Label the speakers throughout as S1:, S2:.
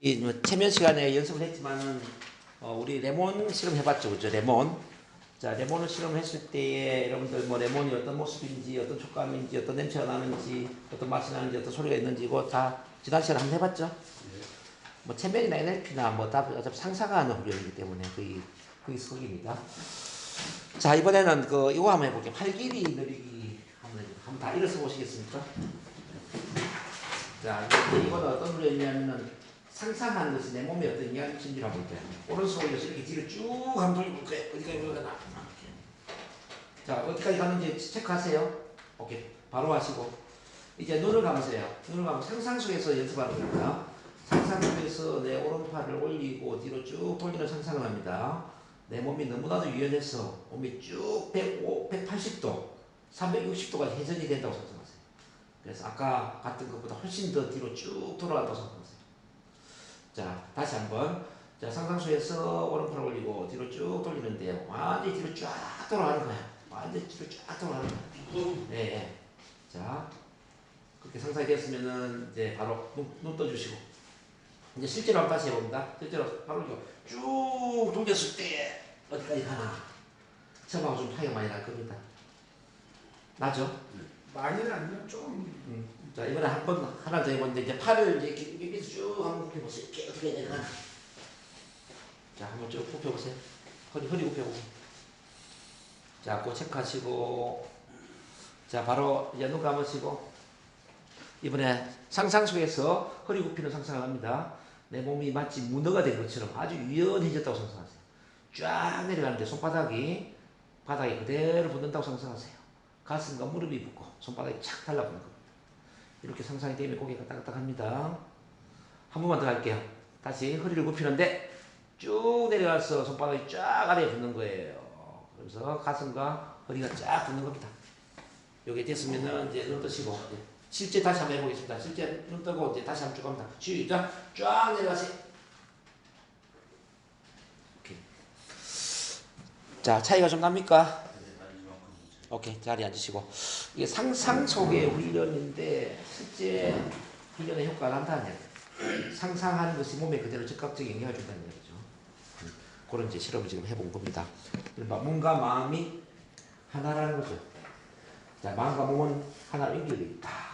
S1: 이 체면 시간에 연습을 했지만은 우리 레몬 실험 해봤죠, 그죠? 레몬. 자, 레몬을 실험했을 때에 여러분들 뭐 레몬이 어떤 모습인지, 어떤 촉감인지, 어떤 냄새가 나는지, 어떤 맛이 나는지, 어떤 소리가 있는지 이거 다 지난 시간에 한번 해봤죠? 뭐 체면이나 NLP나 뭐 다 어차피 상사가 하는 훈련이기 때문에 그게 속입니다. 자, 이번에는 이거 한번 해볼게요. 팔길이 느리기 한번 다 일어서 보시겠습니까? 자, 이거는 어떤 훈련이냐면은 상상하는 것이 내 몸에 어떤 영향을 미치는지 한번 볼게요. 오른손을 이렇게 뒤로 쭉 한번 돌려볼 거예요. 어디까지 올라가나. 자, 어디까지 가는지 체크하세요. 오케이. 바로 하시고. 이제 눈을 감으세요. 눈을 감고 상상 속에서 연습하는 겁니다. 상상 속에서 내 오른팔을 올리고 뒤로 쭉 돌리는 상상을 합니다. 내 몸이 너무나도 유연해서 몸이 쭉 105, 180도, 360도까지 회전이 된다고 상상하세요. 그래서 아까 같은 것보다 훨씬 더 뒤로 쭉 돌아간다고 상상하세요. 자, 다시 한번. 자, 상상소에서 오른팔을 올리고 뒤로 쭉 돌리는데 완전히 뒤로 쫙 돌아가는 거야. 완전히 뒤로 쫙 돌아가는 거야. 네, 네. 자, 그렇게 상상이 됐으면은 이제 바로 눈 떠주시고. 이제 실제로 한번 다시 해봅니다. 실제로 바로 쭉 돌렸을 때 어디까지 가나. 처음하고 좀 차이가 많이 날 겁니다. 나죠?
S2: 많이는 아니요, 좀.
S1: 자, 이번에 하나 더 해보는데, 이제 팔을 이렇게 밑에서 쭉 한번 굽혀보세요. 이렇게 어떻게 내려가나. 자, 한번 쭉 굽혀보세요. 허리 굽혀보고. 자, 그거 체크하시고. 자, 바로 이제 눈 감으시고. 이번에 상상 속에서 허리 굽히는 상상을 합니다. 내 몸이 마치 문어가 된 것처럼 아주 유연해졌다고 상상하세요. 쫙 내려가는데 손바닥이 바닥에 그대로 붙는다고 상상하세요. 가슴과 무릎이 붙고 손바닥이 착 달라붙는 겁니다. 이렇게 상상이 되면 고개가 따뜻합니다. 한 번만 더 할게요. 다시 허리를 굽히는데 쭉 내려가서 손바닥이 쫙 아래에 붙는 거예요. 그래서 가슴과 허리가 쫙 붙는 겁니다. 이게 됐으면은 이제 눈 뜨시고 실제 다시 한번 해보겠습니다. 실제 눈 뜨고 이제 다시 한번 쭉 갑니다. 시작. 쫙 내려가세요. 오케이. 자, 차이가 좀 납니까? 오케이, 자리에 앉으시고. 이게 상상 속의 훈련인데 실제 훈련의 효과가 난다는 얘기예요. 상상하는 것이 몸에 그대로 즉각적인 영향을 준다는 얘기죠. 그런 이제 실험을 지금 해본 겁니다. 몸과 마음이 하나라는 거죠. 자, 마음과 몸은 하나로 연결되어 있다.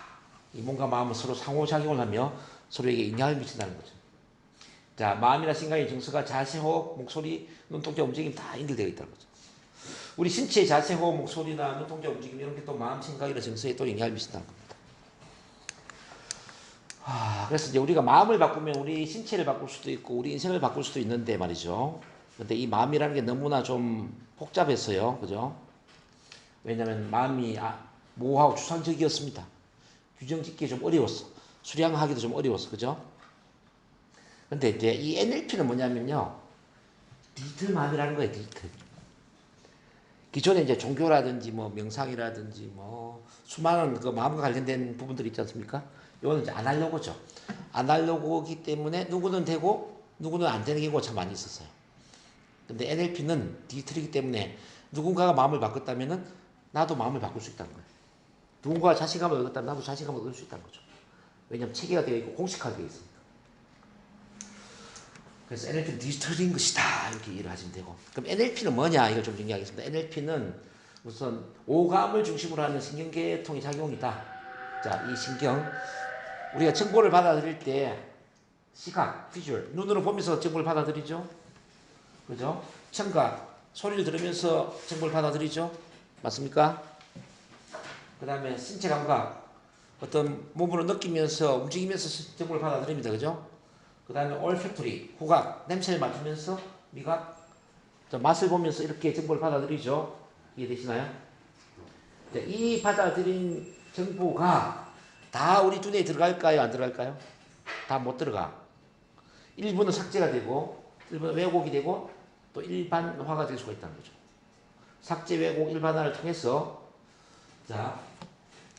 S1: 이 몸과 마음은 서로 상호작용을 하며 서로에게 영향을 미친다는 거죠. 자, 마음이나 생각의 정서가 자세, 호흡, 목소리, 눈동자 움직임 다 연결되어 있다는 거죠. 우리 신체의 자세, 호흡, 목소리나 눈동자 움직임 이런 게 또 마음, 생각이나 정서에 또 영향을 미친다는 겁니다. 그래서 이제 우리가 마음을 바꾸면 우리 신체를 바꿀 수도 있고 우리 인생을 바꿀 수도 있는데 말이죠. 근데 이 마음이라는 게 너무나 좀 복잡했어요. 그죠? 왜냐하면 마음이 모호하고 추상적이었습니다. 규정 짓기 좀 어려웠어. 수량하기도 좀 어려웠어. 그죠? 근데 이제 이 NLP는 뭐냐면요. 디지털 마음이라는 거예요. 디지털. 기존에 이제 종교라든지 뭐 명상이라든지 뭐 수많은 그 마음과 관련된 부분들이 있지 않습니까? 이거는 이제 아날로그죠. 아날로그이기 때문에 누구는 되고 누구는 안 되는 경우가 참 많이 있었어요. 근데 NLP는 디지털이기 때문에 누군가가 마음을 바꿨다면은 나도 마음을 바꿀 수 있다는 거예요. 누군가가 자신감을 얻었다면 나도 자신감을 얻을 수 있다는 거죠. 왜냐하면 체계가 되어 있고 공식화되어 있습니다. 그래서 NLP는 디지털인 것이다 이렇게 이해를 하시면 되고, 그럼 NLP는 뭐냐 이걸 좀 정리하겠습니다. NLP는 우선 오감을 중심으로 하는 신경계통의 작용이다. 자, 이 신경 우리가 정보를 받아들일 때 시각, 비주얼, 눈으로 보면서 정보를 받아들이죠. 그죠? 청각, 소리를 들으면서 정보를 받아들이죠. 맞습니까? 그 다음에 신체 감각, 어떤 몸으로 느끼면서 움직이면서 정보를 받아들입니다. 그죠? 그 다음에 올팩토리, 후각, 냄새를 맡으면서 미각, 맛을 보면서 이렇게 정보를 받아들이죠. 이해되시나요? 이 받아들인 정보가 다 우리 두뇌에 들어갈까요? 안 들어갈까요? 다 못 들어가. 일부는 삭제가 되고, 일부는 왜곡이 되고, 또 일반화가 될 수가 있다는 거죠. 삭제, 왜곡, 일반화를 통해서, 자,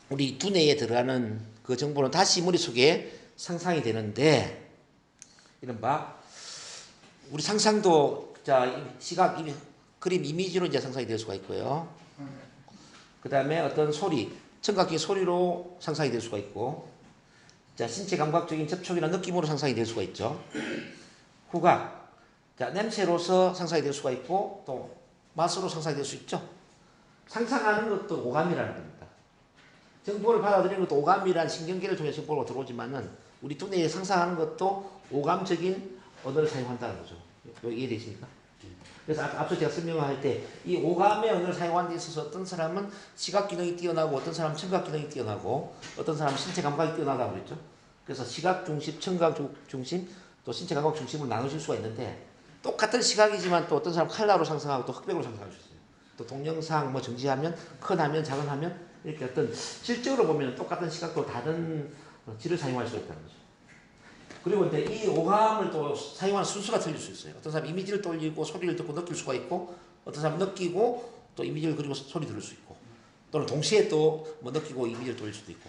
S1: 우리 두뇌에 들어가는 그 정보는 다시 머릿속에 상상이 되는데, 이른바 우리 상상도 자 시각, 그림, 이미지로 이제 상상이 될 수가 있고요. 그 다음에 어떤 소리, 청각적인 소리로 상상이 될 수가 있고, 자, 신체 감각적인 접촉이나 느낌으로 상상이 될 수가 있죠. 후각. 자, 냄새로서 상상이 될 수가 있고 또 맛으로 상상이 될 수 있죠. 상상하는 것도 오감이라는 겁니다. 정보를 받아들이는 것도 오감이란 신경계를 통해 정보가 들어오지만은 우리 두뇌에 상상하는 것도 오감적인 언어를 사용한다는 거죠. 이해되십니까? 그래서 앞서 제가 설명할 때 이 오감의 언어를 사용하는 데 있어서 어떤 사람은 시각 기능이 뛰어나고 어떤 사람은 청각 기능이 뛰어나고 어떤 사람은 신체 감각이 뛰어나다고 그랬죠. 그래서 시각 중심, 청각 중심, 또 신체 감각 중심으로 나눠질 수가 있는데 똑같은 시각이지만 또 어떤 사람은 칼라로 상상하고 또 흑백으로 상상할 수 있어요. 또 동영상 뭐 정지하면 큰 화면, 작은 화면 이렇게 어떤 실적으로 보면 똑같은 시각도 다른 질을 사용할 수 있다는 거죠. 그리고 이제 이 오감을 또 사용하는 순서가 틀릴 수 있어요. 어떤 사람은 이미지를 돌리고 소리를 듣고 느낄 수가 있고 어떤 사람은 느끼고 또 이미지를 그리고 소리 들을 수 있고 또는 동시에 또 뭐 느끼고 이미지를 돌릴 수도 있고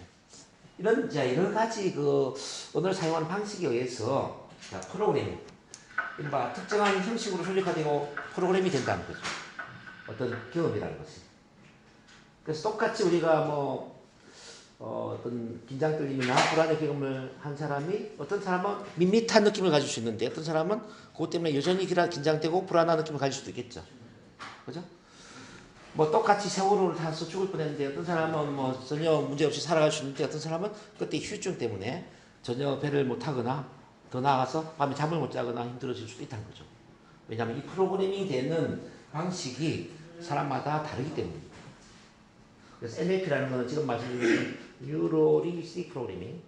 S1: 이런 이제 여러 가지 그 언어를 사용하는 방식에 의해서 프로그래밍 이른바 특정한 형식으로 조직화되고 프로그램이 된다는 거죠. 어떤 경험이라는 것이. 그래서 똑같이 우리가 뭐 어떤 긴장 떨림이나 불안의 경험을 한 사람이 어떤 사람은 밋밋한 느낌을 가질 수 있는데 어떤 사람은 그것 때문에 여전히 긴장되고 불안한 느낌을 가질 수도 있겠죠. 그죠? 뭐 똑같이 세월호를 타서 죽을 뻔했는데 어떤 사람은 뭐 전혀 문제 없이 살아갈 수 있는데 어떤 사람은 그때 휴증 때문에 전혀 배를 못 타거나 더 나아가서 밤에 잠을 못 자거나 힘들어질 수도 있다는 거죠. 왜냐하면 이 프로그래밍 되는 방식이 사람마다 다르기 때문입니다. 그래서 NLP라는 것은 지금 말씀드린 뉴로 링귀스틱 프로그래밍.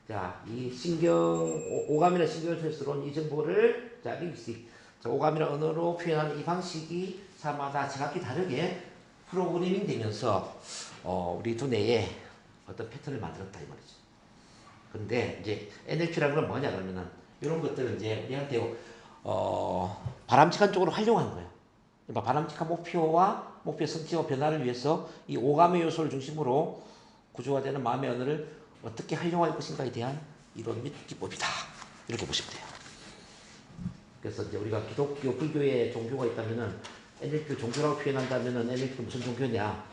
S1: 자, 이 오감이나 신경을 통해서 들어온 이 정보를 자, 링귀스틱. 오감이나 언어로 표현하는 이 방식이 사람마다 정확히 다르게 프로그래밍 되면서 우리 두뇌에 어떤 패턴을 만들었다 이 말이죠. 근데 이제 NLP라는 건 뭐냐 그러면은 이런 것들은 이제 우리한테 바람직한 쪽으로 활용하는 거예요. 그러니까 바람직한 목표 성취와 변화를 위해서 이 오감의 요소를 중심으로 구조화되는 마음의 언어를 어떻게 활용할 것인가에 대한 이론 및 기법이다. 이렇게 보시면 돼요. 그래서 이제 우리가 기독교, 불교의 종교가 있다면은 NLP를 종교라고 표현한다면은 NLP는 무슨 종교냐?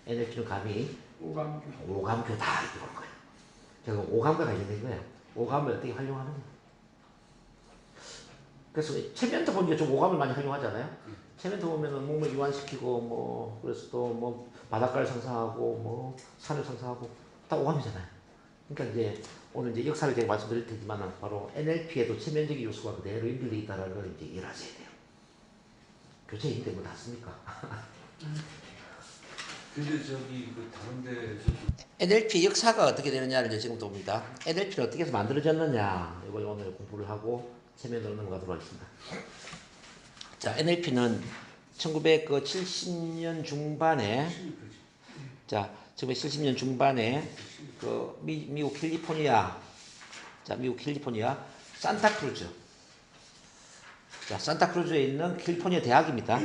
S1: NLP는 감히 오감교다 이렇게 보는 거예요. 그래서 오감과 관련된 거예요. 오감을 어떻게 활용하느냐. 그래서 체면도 보니까 좀 오감을 많이 활용하잖아요. 체면도 보면은 몸을 이완시키고 뭐 그래서 또 뭐 바닷가를 상상하고 뭐 산을 상상하고 다 오감이잖아요. 그러니까 이제 오늘 이제 역사를 제가 말씀드릴 테지만 바로 NLP에도 체면적인 요소가 그대로 연결되어 있다는 걸 이제 이해하셔야 돼요. 교체인데 뭐 낫습니까?
S3: 근데 저기 그 다른데
S1: NLP 역사가 어떻게 되느냐를 이제 지금 봅니다. NLP를 어떻게 해서 만들어졌느냐 이걸 오늘 공부를 하고 체면으로 넘어가도록 하겠습니다. 자, NLP는 1970년 중반에 자, 1970년 중반에 그 미국 캘리포니아 산타크루즈 자, 산타크루즈에 있는 캘리포니아 대학입니다.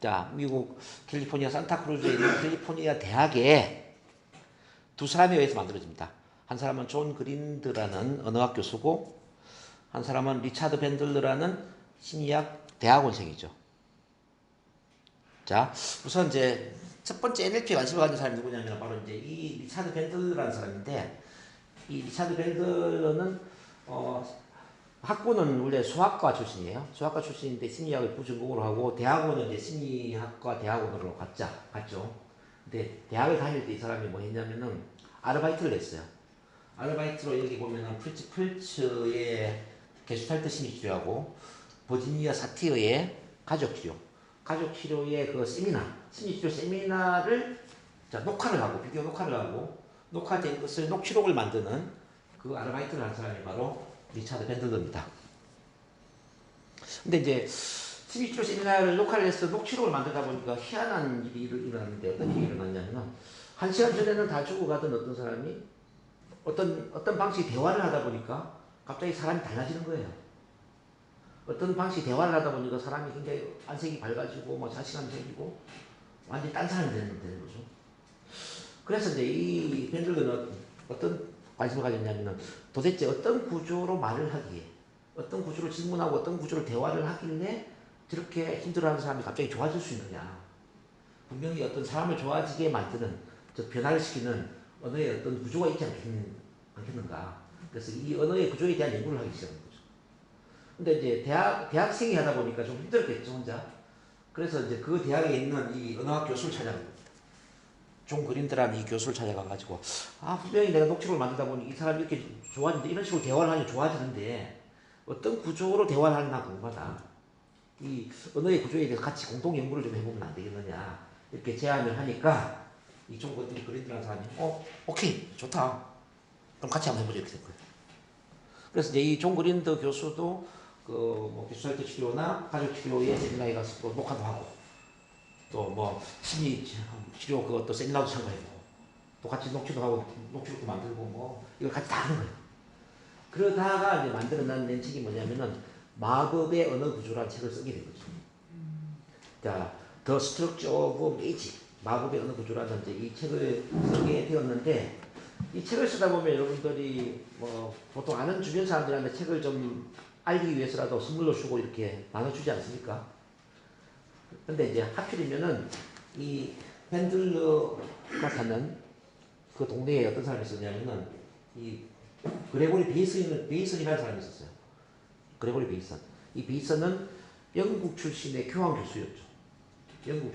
S1: 자, 미국 캘리포니아 산타크루즈에 있는 캘리포니아 대학에 두 사람에 의해서 만들어집니다. 한 사람은 존 그린드라는 언어학 교수고 한 사람은 리차드 밴들러라는 심리학 대학원생이죠. 자, 우선 이제 첫 번째 NLP에 관심을 가진 사람이 누구냐면 바로 이제 이 리차드 밴들러라는 사람인데 이 리차드 밴들러는 학부는 원래 수학과 출신이에요. 수학과 출신인데 심리학을 부전공으로 하고 대학원은 이제 심리학과 대학원으로 갔죠. 근데 대학을 다닐 때 이 사람이 뭐 했냐면은 아르바이트를 했어요. 아르바이트로 여기 보면은 풀츠의 게슈탈트 심리치료하고 버지니아 사티어의 가족치료의 그 심리치료 세미나를 녹화를 하고 비디오 녹화를 하고 녹화된 것을 녹취록을 만드는 그 아르바이트를 한 사람이 바로 리차드 밴들러입니다. 근데 이제 심리치료 세미나를 녹화를 해서 녹취록을 만들다 보니까 희한한 일이 일어났는데 어떤 일이 일어났냐면 1시간 전에는 다 죽어가던 어떤 사람이 어떤 방식의 대화를 하다 보니까 갑자기 사람이 달라지는 거예요. 어떤 방식의 대화를 하다 보니까 사람이 굉장히 안색이 밝아지고 뭐 자신감이 생기고 완전히 딴 사람이 되는 거죠. 그래서 이제 이 밴들러는 어떤 관심을 가졌냐면 도대체 어떤 구조로 말을 하기에 어떤 구조로 질문하고 어떤 구조로 대화를 하길래 저렇게 힘들어하는 사람이 갑자기 좋아질 수 있느냐. 분명히 어떤 사람을 좋아지게 만드는 즉 변화를 시키는 언어의 어떤 구조가 있지 않겠는가. 그래서 이 언어의 구조에 대한 연구를 하기 시작한 거죠. 근데 이제 대학생이 하다 보니까 좀 힘들겠죠, 혼자. 그래서 이제 그 대학에 있는 이 언어학 교수를 찾아간 겁니다. 존 그린드라는 이 교수를 찾아가가지고, 분명히 내가 녹취록을 만들다 보니 이 사람이 이렇게 좋아지는데, 이런 식으로 대화를 하니 좋아지는데, 어떤 구조로 대화를 하나 궁금하다. 이 언어의 구조에 대해서 같이 공동 연구를 좀 해보면 안 되겠느냐. 이렇게 제안을 하니까, 이 존 그린드라는 사람이, 오케이, 좋다. 그럼 같이 한번 해보자. 이렇게 된 거예요. 그래서 이제 이 존 그린드 교수도 뭐 기술할때 치료나 가족 치료에 세미나에 가서 또 녹화도 하고, 또 뭐 심리 치료 그것도 세미나도 참가해보고, 또 같이 녹취도 하고, 녹취록도 만들고, 뭐 이걸 같이 다 하는 거예요. 그러다가 이제 낸 책이 뭐냐면은 마법의 언어 구조라는 책을 쓰게 된 거죠. 자, The Structure of Magic, 마법의 언어 구조라는 이제 이 책을 쓰게 되었는데, 이 책을 쓰다 보면 여러분들이 뭐 보통 아는 주변 사람들한테 책을 좀 알리기 위해서라도 선물로 주고 이렇게 나눠주지 않습니까? 근데 이제 하필이면은 이 펜들러가 사는 그 동네에 어떤 사람이 있었냐면은 이 그레고리 베이슨이라는 사람이 있었어요. 그레고리 베이슨. 이 베이슨은 영국 출신의 교황 교수였죠. 영국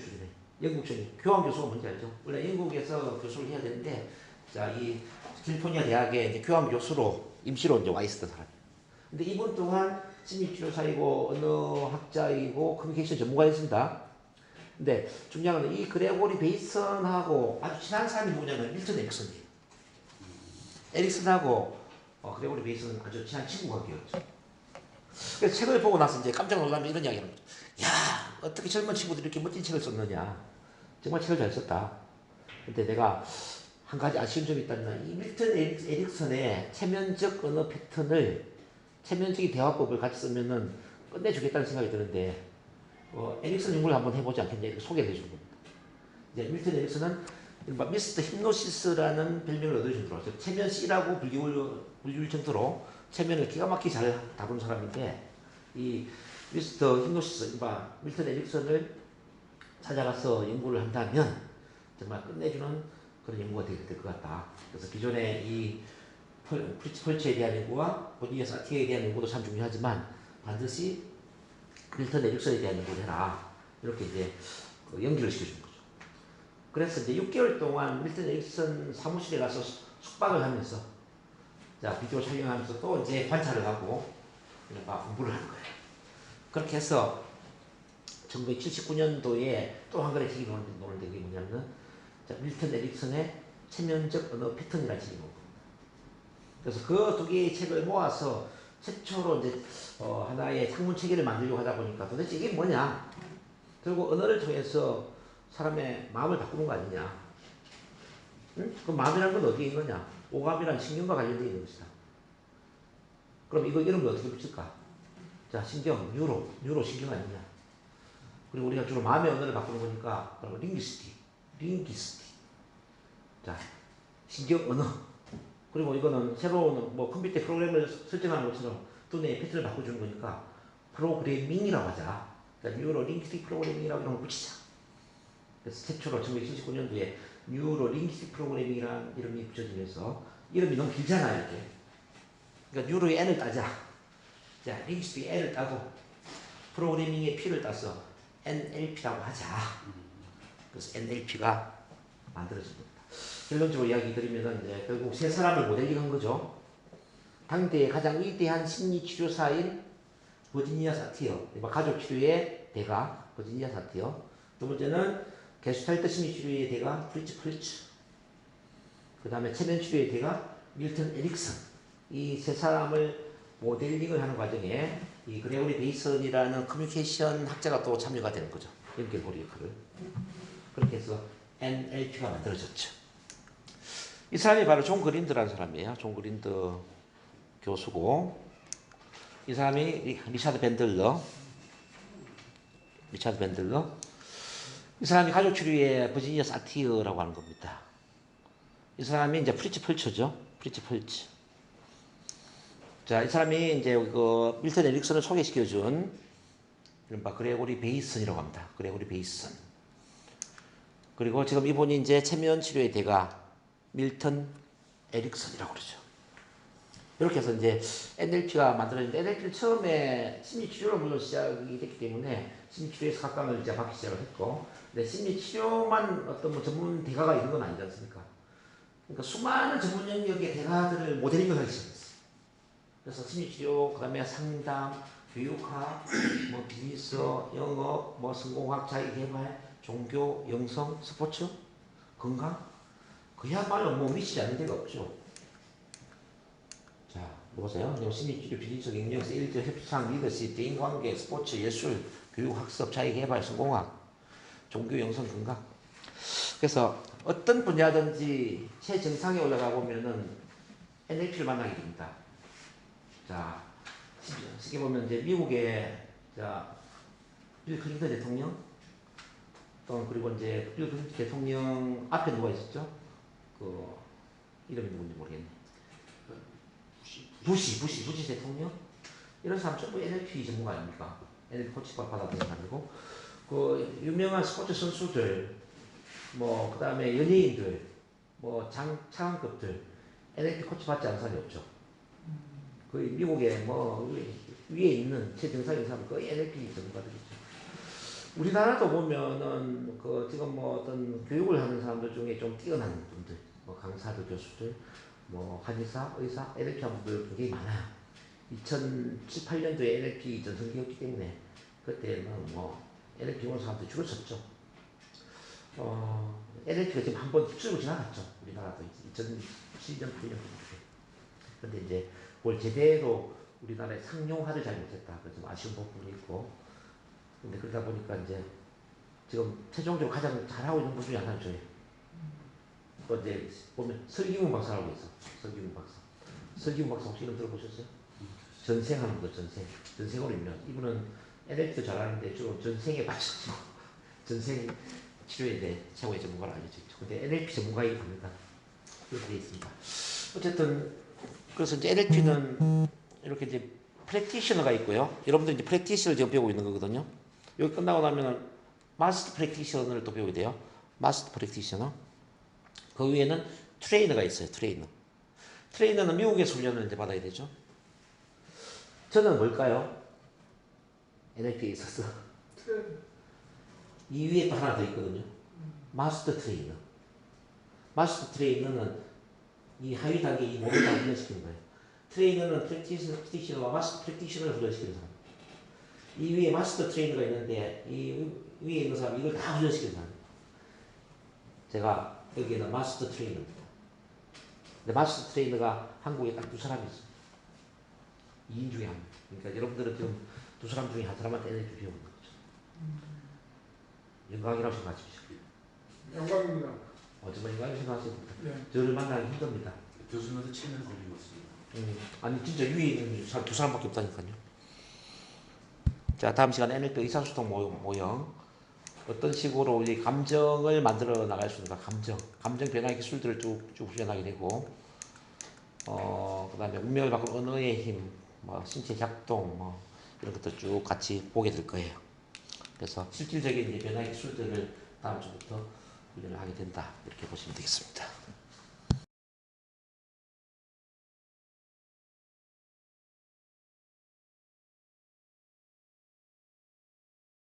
S1: 출신 교황 교수가 뭔지 알죠? 원래 영국에서 교수를 해야 되는데, 자, 이 캘리포니아 대학에 이제 교황 교수로 임시로 이제 와 있었던 사람이에요. 근데 이분 또한 심리치료사이고 언어학자이고 커뮤니케이션 전문가였습니다. 근데 중요한 건 이 그레고리 베이슨하고 아주 친한 사람이 누구냐면 밀턴 에릭슨이에요. 에릭슨하고 그레고리 베이슨은 아주 친한 친구 관계였죠. 그래서 책을 보고 나서 이제 깜짝 놀라면 이런 이야기를 합니다. 야, 어떻게 젊은 친구들이 이렇게 멋진 책을 썼느냐. 정말 책을 잘 썼다. 근데 내가 한 가지 아쉬운 점이 있다면, 이 밀턴 에릭슨의 체면적 언어 패턴을, 체면적인 대화법을 같이 쓰면은 끝내주겠다는 생각이 드는데, 에릭슨 연구를 한번 해보지 않겠냐, 이렇게 소개를 해주는 겁니다. 이제 밀턴 에릭슨은 미스터 힙노시스라는 별명을 얻으신 정도로, 체면씨라고 불리울 정도로 체면을 기가 막히게 잘 다루는 사람인데, 이 미스터 힙노시스, 밀턴 에릭슨을 찾아가서 연구를 한다면 정말 끝내주는 그런 연구가 될 것 같다. 그래서 기존의 이 프리츠 펄츠에 대한 연구와 보니아 사티에 대한 연구도 참 중요하지만 반드시 밀턴 에릭슨에 대한 연구를 해라. 이렇게 이제 연기를 시켜준 거죠. 그래서 이제 6개월 동안 밀턴 에릭슨 사무실에 가서 숙박을 하면서, 자, 비디오 촬영하면서 또 이제 관찰을 하고 공부를 하는 거예요. 그렇게 해서 1979년도에 또 한 권의 책이 논의된 게 뭐냐면, 자, 밀턴 에릭슨의 체면적 언어 패턴이라는 책이 나옵니다. 그래서 그 두 개의 책을 모아서 최초로 이제 하나의 학문 체계를 만들려고 하다 보니까 도대체 이게 뭐냐? 결국 언어를 통해서 사람의 마음을 바꾸는 거 아니냐? 응? 그 마음이라는 건 어디에 있는 거냐? 오감이란 신경과 관련되어 있는 것이다. 그럼 이거 이름을 어떻게 붙일까? 자, 신경, 뉴로 신경 아니냐? 그리고 우리가 주로 마음의 언어를 바꾸는 거니까, 그러면 링기스티. 자, 신경 언어. 그리고 이거는 새로운 뭐 컴퓨터 프로그램을 설정하는 것처럼 두뇌의 패턴을 바꿔주는 거니까 프로그래밍이라고 하자. 그러니까 뉴로 링기스틱 프로그래밍이라고 이런 걸 붙이자. 그래서 최초로 1979년도에 뉴로 링기스틱 프로그래밍이라는 이름이 붙여지면서, 이름이 너무 길잖아요, 이렇게. 그러니까 뉴로의 N을 따자. 자, 링기스틱의 N을 따고 프로그래밍의 P를 따서 NLP라고 하자. 그래서 NLP가 만들어진 겁니다. 결론적으로 이야기 드리면은 이제 결국 세 사람을 모델링한 거죠. 당대의 가장 위대한 심리치료사인 버지니아 사티어, 가족 치료의 대가 버지니아 사티어. 두 번째는 게슈탈트 심리치료의 대가 프리츠 펄츠. 그 다음에 체면 치료의 대가 밀턴 에릭슨. 이 세 사람을 모델링을 하는 과정에 이 그레고리 베이슨이라는 커뮤니케이션 학자가 또 참여가 되는 거죠. 연결고리 역할을. 그렇게 해서 NLP가 만들어졌죠. 이 사람이 바로 존 그린드라는 사람이에요. 존 그린드 교수고, 이 사람이 리차드 밴들러. 이 사람이 가족 치료의 버지니아 사티어라고 하는 겁니다. 이 사람이 이제 프리츠 펄츠죠. 프리츠 펄츠. 자, 이 사람이 이제 그 밀턴 에릭슨을 소개시켜준 이른바 그레고리 베이슨이라고 합니다. 그레고리 베이슨. 그리고 지금 이분이 이제 체면 치료의 대가 밀턴 에릭슨이라고 그러죠. 이렇게 해서 이제 NLP가 만들어졌는데 NLP는 처음에 심리치료로 물론 시작이 됐기 때문에 심리치료에서 각광을 이제 받기 시작을 했고, 근데 심리치료만 어떤 뭐 전문 대가가 있는 건 아니지 않습니까? 그러니까 수많은 전문 영역의 대가들을 모델링을 하기 시작했어요. 그래서 심리치료, 그 다음에 상담, 교육학, 뭐 비즈니스, 영업, 뭐 성공학, 자기개발, 종교, 영성, 스포츠, 건강, 그야말로 뭐 미치지 않는 데가 없죠. 자, 보세요. 심리치료, 비즈니스, 경영, 세일즈, 협상, 리더십, 대인관계, 스포츠, 예술, 교육, 학습, 자기개발, 성공학, 종교, 영성, 건강. 그래서 어떤 분야든지 최정상에 올라가 보면은 NLP를 만나게 됩니다. 자, 쉽게 보면 이제 미국의 빌 클린턴 대통령, 또 그리고 이제 빌 클린턴 대통령 앞에 누가 있었죠? 그 이름이 누군지 모르겠네. 부시 대통령, 이런 사람 전부 NLP 전문가 아닙니까? NLP 코치가 받아들인 사람이고, 그 유명한 스포츠 선수들, 뭐 그다음에 연예인들, 뭐 차관급들 NLP 코치 받지 않은 사람이 없죠. 거의 미국에 뭐 위에 있는 최정상인 사람 거의 NLP 전문가들이죠. 우리나라도 보면은 그 지금 뭐 어떤 교육을 하는 사람들 중에 좀 뛰어난 분들, 뭐 강사들, 교수들, 뭐 한의사, 의사, NLP 하는 분들 굉장히 많아요. 2007, 8년도에 NLP 전성기였기 때문에 그때는 뭐 NLP 온 사람들이 줄을 섰죠. NLP가 지금 한번 휩쓸고 지나갔죠. 우리나라도 2007년, 8년 정도. 근데 이제 그걸 제대로 우리나라에 상용화를 잘 못했다. 그래서 좀 아쉬운 부분이 있고. 근데 그러다 보니까 이제 지금 최종적으로 가장 잘하고 있는 분 중에 하나는 저예요. 또 이제 보면 설기문 박사라고 있어. 설기문 박사. 설기문 박사 혹시 이름 들어보셨어요? 전생하는 거, 전생으로 유명. 이분은 NLP도 잘하는데 주로 전생에 빠져서 전생 치료에 대해 최고의 전문가로 알려져 있죠. 근데 NLP 전문가이긴 합니다. 그렇게 되어 있습니다. 어쨌든 그래서 이제 NLP는 이렇게 이제 프랙티셔너가 있고요. 여러분들 이제 프랙티셔너를 지금 배우고 있는 거거든요. 여기 끝나고 나면은 마스터 프랙티셔너를 또 배우게 돼요. 마스터 프랙티셔너. 그 위에는 트레이너가 있어요. 트레이너는 미국에서 훈련을 이제 받아야 되죠. 저는 뭘까요? NLP에 있어서 이 위에 또 하나 더 있거든요. 마스터 트레이너. 마스터 트레이너는 이 하위 단계 이 모든 다 훈련시키는 거예요. 트레이너는 프랙티셔너와 마스터 프랙티셔너를 훈련시키는 사람. 이 위에 마스터 트레이너가 있는데 이 위에 있는 사람이 이걸 다 훈련시키는 사람. 제가 여기에는 마스터 트레이너입니다. 근데 마스터 트레이너가 한국에 딱 두 사람이 있어요. 2인 중에 한 명. 그러니까 여러분들은 지금 두 사람 중에 한 사람한테 NLP 배우는 거죠. 영광이라고 생각하십시오.
S2: 영광입니다.
S1: 정말 영광이라고 생각하셔야 됩니다.
S2: 네.
S1: 저를 만나기 힘듭니다.
S3: 교수님한테 체면 걸리고 있습니다.
S1: 아니 진짜 위에 있는 두 사람밖에 없다니까요. 자, 다음 시간에 NLP 의사소통 모형 어떤 식으로 이 감정을 만들어 나갈 수 있는가, 감정 변화 기술들을 쭉 훈련하게 되고, 그다음에 운명을 바꾼 언어의 힘, 뭐 신체 작동, 뭐 이런 것들 쭉 같이 보게 될 거예요. 그래서 실질적인 이제 변화 기술들을 다음 주부터 훈련을 하게 된다, 이렇게 보시면 되겠습니다.